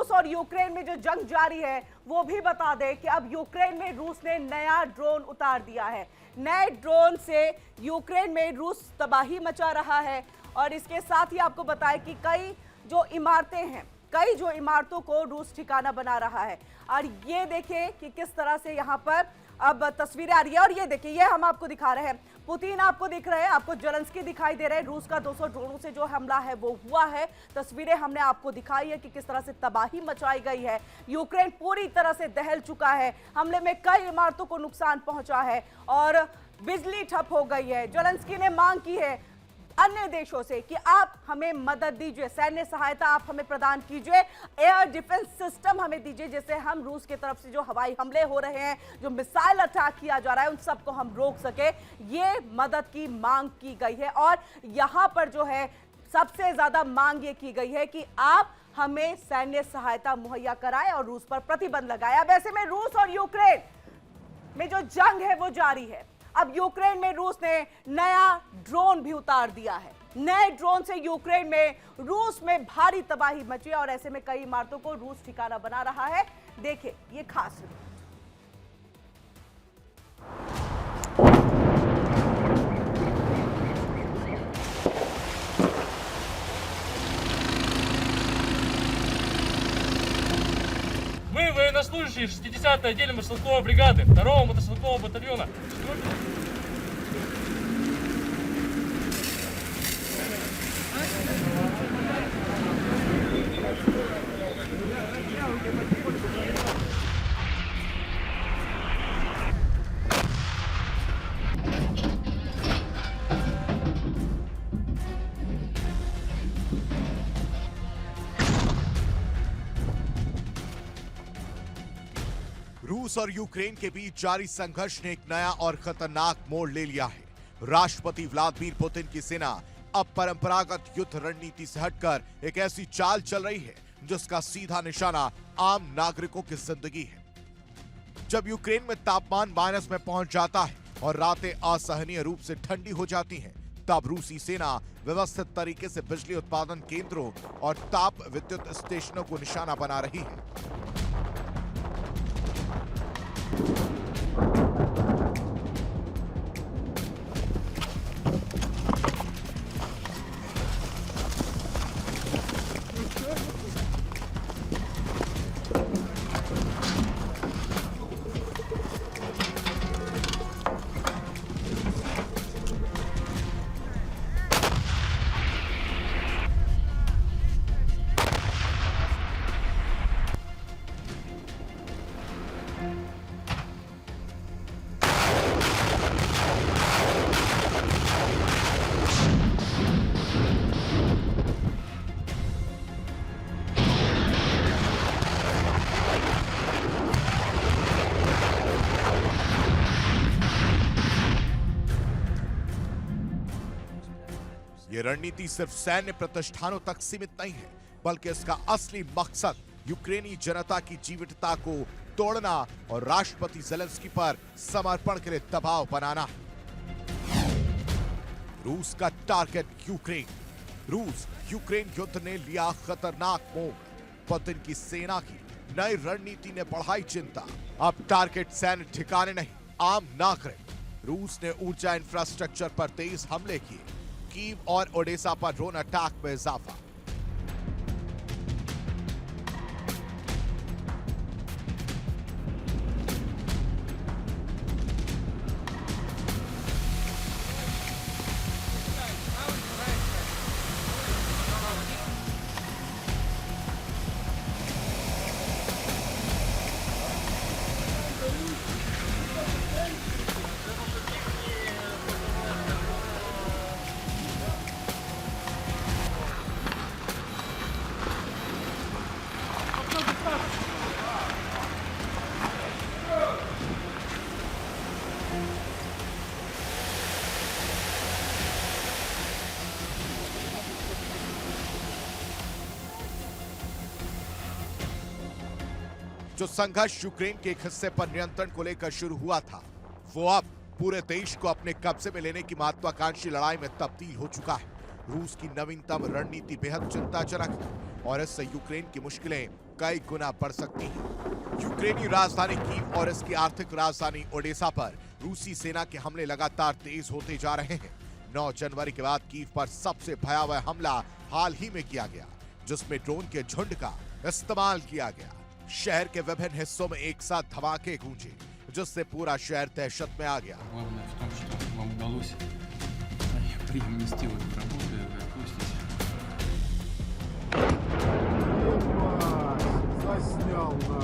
रूस और यूक्रेन में जो जंग जारी है वो भी बता दें कि अब यूक्रेन में रूस ने नया ड्रोन उतार दिया है। नए ड्रोन से यूक्रेन में रूस तबाही मचा रहा है और इसके साथ ही आपको बताएं कि कई जो इमारतों को रूस ठिकाना बना रहा है। और ये देखिए कि किस तरह से यहाँ पर अब तस्वीरें आ रही है और ये देखिए, ये हम आपको दिखा रहे हैं, पुतिन आपको दिख रहे हैं, आपको जेलेंस्की दिखाई दे रहे हैं। रूस का 200 ड्रोनों से जो हमला है वो हुआ है। तस्वीरें हमने आपको दिखाई है कि किस तरह से तबाही मचाई गई है। यूक्रेन पूरी तरह से दहल चुका है। हमले में कई इमारतों को नुकसान पहुंचा है और बिजली ठप हो गई है। जेलेंस्की ने मांग की है अन्य देशों से कि आप हमें मदद दीजिए, सैन्य सहायता आप हमें प्रदान कीजिए, एयर डिफेंस सिस्टम हमें दीजिए, जिससे हम रूस की तरफ से जो हवाई हमले हो रहे हैं, जो मिसाइल अटैक किया जा रहा है, उन सबको हम रोक सके। ये मदद की मांग की गई है और यहां पर जो है सबसे ज्यादा मांग ये की गई है कि आप हमें सैन्य सहायता मुहैया कराएं और रूस पर प्रतिबंध लगाएं। अब ऐसे में रूस और यूक्रेन में जो जंग है वो जारी है। अब यूक्रेन में रूस ने नया ड्रोन भी उतार दिया है। नए ड्रोन से यूक्रेन में रूस में भारी तबाही मची और ऐसे में कई इमारतों को रूस ठिकाना बना रहा है। देखिए ये खास रिपोर्ट। Мы, военнослужащие 60-й отдельной мотострелковой бригады 2-го мотострелкового батальона. रूस और यूक्रेन के बीच जारी संघर्ष ने एक नया और खतरनाक मोड़ ले लिया है। राष्ट्रपति व्लादिमीर पुतिन की सेना अब परंपरागत युद्ध रणनीति से हटकर एक ऐसी चाल चल रही है जिसका सीधा निशाना आम नागरिकों की जिंदगी है। जब यूक्रेन में तापमान माइनस में पहुंच जाता है और रातें असहनीय रूप से ठंडी हो जाती हैं, तब रूसी सेना व्यवस्थित तरीके से बिजली उत्पादन केंद्रों और ताप विद्युत स्टेशनों को निशाना बना रही है। ये रणनीति सिर्फ सैन्य प्रतिष्ठानों तक सीमित नहीं है, बल्कि इसका असली मकसद यूक्रेनी जनता की जीवटता को तोड़ना और राष्ट्रपति जेलेंस्की पर समर्पण के लिए दबाव बनाना है। रूस का टारगेट यूक्रेन। रूस यूक्रेन युद्ध ने लिया खतरनाक मोड़। पुतिन की सेना की नई रणनीति ने बढ़ाई चिंता। अब टारगेट सैन्य ठिकाने नहीं, आम नागरिक। रूस ने ऊर्जा इंफ्रास्ट्रक्चर पर तेज हमले किए। कीव और ओडेसा पर ड्रोन अटैक में इजाफा। जो संघर्ष यूक्रेन के एक हिस्से पर नियंत्रण को लेकर शुरू हुआ था, वो अब पूरे देश को अपने कब्जे में लेने की महत्वाकांक्षी लड़ाई में तब्दील हो चुका है। रूस की नवीनतम रणनीति बेहद चिंताजनक है। और इससे यूक्रेन की मुश्किलें कई गुना बढ़ सकती हैं। यूक्रेनी राजधानी कीव और इसकी आर्थिक राजधानी ओडेसा पर रूसी सेना के हमले लगातार तेज होते जा रहे हैं। 9 जनवरी के बाद कीव पर सबसे भयावह हमला हाल ही में किया गया, जिसमें ड्रोन के झुंड का इस्तेमाल किया गया। शहर के विभिन्न हिस्सों में एक साथ धमाके गूंजे, जिससे पूरा शहर दहशत में आ गया। Главное в том, что вам удалось привнести в эту работу и выпустить. Заснял, да.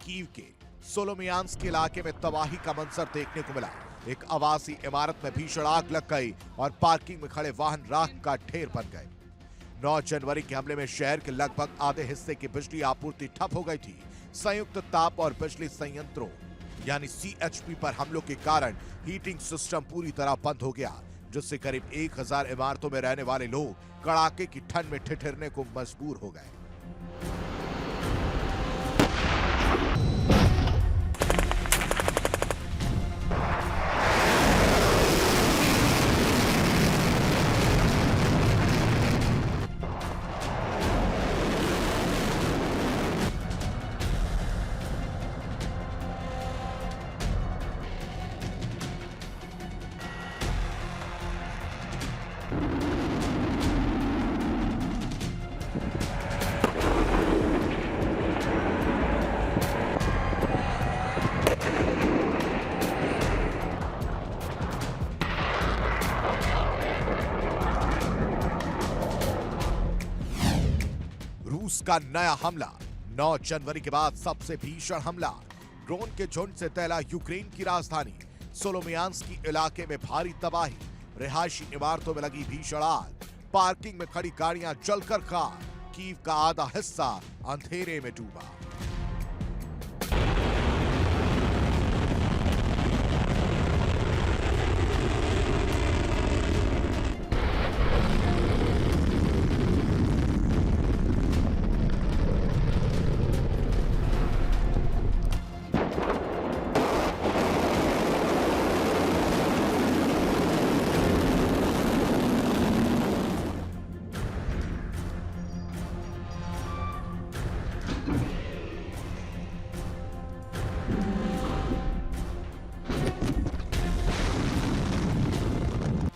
कीव के सोलोमियांस्क के इलाके में तबाही का मंजर देखने को मिला। एक आवासीय इमारत में भीषण आग लग गई और पार्किंग में खड़े वाहन राख का ढेर बन गए। 9 जनवरी के हमले में शहर के लगभग आधे हिस्से की बिजली आपूर्ति ठप हो गई थी। संयुक्त ताप और बिजली संयंत्रों यानी CHP पर हमलों के कारण हीटिंग सिस्टम पूरी तरह बंद हो गया, जिससे करीब 1000 इमारतों में रहने वाले लोग कड़ाके की ठंड में ठिठुरने को मजबूर हो गए। रूस का नया हमला 9 जनवरी के बाद सबसे भीषण हमला। ड्रोन के झुंड से तैला यूक्रेन की राजधानी सोलोमियांस्की इलाके में भारी तबाही, रिहायशी इमारतों में लगी भीषण आग, पार्किंग में खड़ी गाड़ियां जलकर खाक, कीव का आधा हिस्सा अंधेरे में डूबा।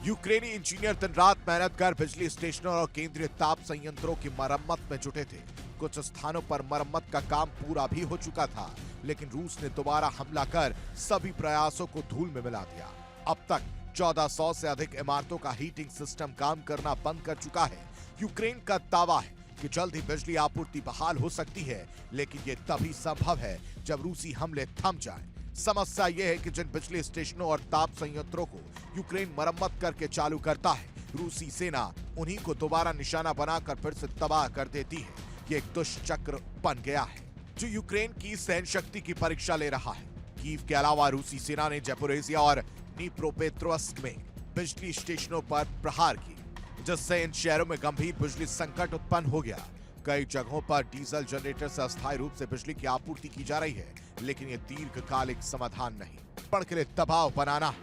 यूक्रेनी इंजीनियर दिन रात मेहनत कर बिजली स्टेशनों और केंद्रीय ताप संयंत्रों की मरम्मत में जुटे थे। कुछ स्थानों पर मरम्मत का काम पूरा भी हो चुका था, लेकिन रूस ने दोबारा हमला कर सभी प्रयासों को धूल में मिला दिया। अब तक 1400 से अधिक इमारतों का हीटिंग सिस्टम काम करना बंद कर चुका है। यूक्रेन का दावा है कि जल्द ही बिजली आपूर्ति बहाल हो सकती है, लेकिन ये तभी संभव है जब रूसी हमले थम जाएं। समस्या यह है कि जिन बिजली स्टेशनों और ताप संयंत्रों को यूक्रेन मरम्मत करके चालू करता है, रूसी सेना उन्हीं को दोबारा निशाना बनाकर फिर से तबाह कर देती है। ये एक दुष्चक्र बन गया है जो यूक्रेन की सहन शक्ति की परीक्षा ले रहा है। कीव के अलावा रूसी सेना ने ज़पोरिज़िया और दनीप्रोपेट्रोव्स्क में बिजली स्टेशनों पर प्रहार किए, जिससे इन शहरों में गंभीर बिजली संकट उत्पन्न हो गया। कई जगहों पर डीजल जनरेटर से अस्थायी रूप से बिजली की आपूर्ति की जा रही है, लेकिन यह दीर्घकालिक समाधान नहीं। पण के लिए दबाव बनाना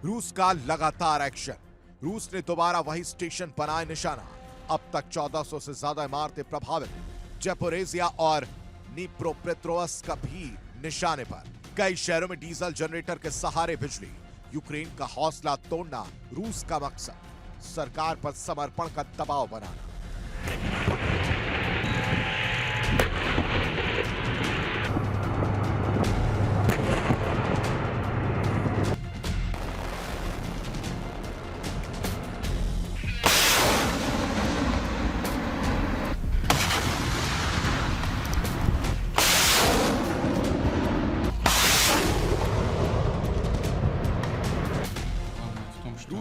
रूस का लगातार एक्शन। रूस ने दोबारा वही स्टेशन बनाए निशाना। अब तक 1400 से ज्यादा इमारतें प्रभावित। ज़पोरिज़िया और दनीप्रोपेट्रोव्स्क का भी निशाने पर। कई शहरों में डीजल जनरेटर के सहारे बिजली। यूक्रेन का हौसला तोड़ना रूस का मकसद। सरकार पर समर्पण का दबाव बनाना।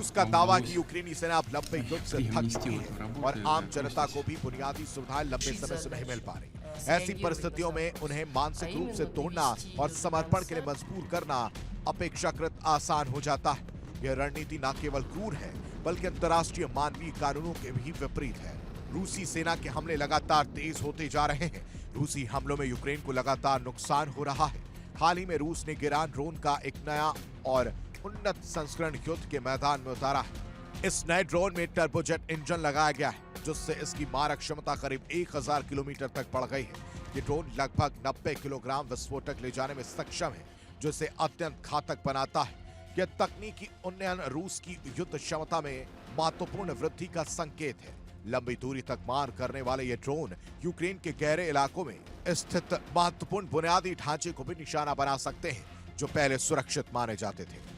रूस का दावा कि यूक्रेनी सेना अब लंबे युद्ध से थक चुकी है और आम जनता को भी बुनियादी सुविधाएं लंबे समय से नहीं मिल पा रही। ऐसी परिस्थितियों में उन्हें मानसिक रूप से तोड़ना और समर्पण के लिए मजबूर करना अपेक्षाकृत आसान हो जाता है। यह रणनीति न केवल क्रूर है बल्कि अंतर्राष्ट्रीय मानवीय कानूनों के भी विपरीत है। रूसी सेना के हमले लगातार तेज होते जा रहे हैं। रूसी हमलों में यूक्रेन को लगातार नुकसान हो रहा है। हाल ही में रूस ने गिरान ड्रोन का एक नया और उन्नत संस्करण युद्ध के मैदान में उतारा है। इस नए ड्रोन में टर्बोजेट इंजन लगाया गया है, जिससे इसकी मारक क्षमता करीब 1000 किलोमीटर तक बढ़ गई है। ये ड्रोन लगभग 90 किलोग्राम विस्फोटक ले जाने में सक्षम है, जो इसे अत्यंत घातक बनाता है। यह तकनीकी उन्नयन रूस की युद्ध क्षमता में महत्वपूर्ण वृद्धि का संकेत है। लंबी दूरी तक मार करने वाले ये ड्रोन यूक्रेन के गहरे इलाकों में स्थित महत्वपूर्ण बुनियादी ढांचे को भी निशाना बना सकते हैं, जो पहले सुरक्षित माने जाते थे।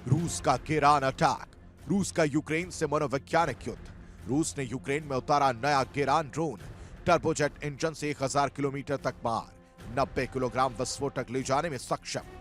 रूस का गेरान अटैक, रूस का यूक्रेन से मनोवैज्ञानिक युद्ध। रूस ने यूक्रेन में उतारा नया गेरान ड्रोन, टर्बोजेट इंजन से 1000 किलोमीटर तक मार, 90 किलोग्राम विस्फोटक ले जाने में सक्षम।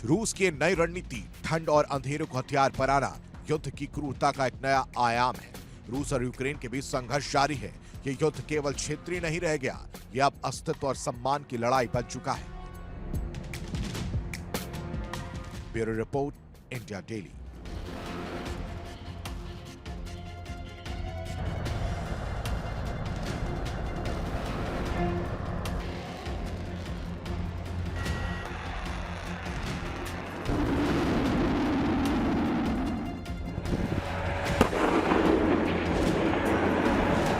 रूस की नई रणनीति ठंड और अंधेरों को हथियार बनाना युद्ध की क्रूरता का एक नया आयाम है। रूस और यूक्रेन के बीच संघर्ष जारी है। ये युद्ध केवल क्षेत्रीय नहीं रह गया, यह अब अस्तित्व और सम्मान की लड़ाई बन चुका है। Bureau report, India daily.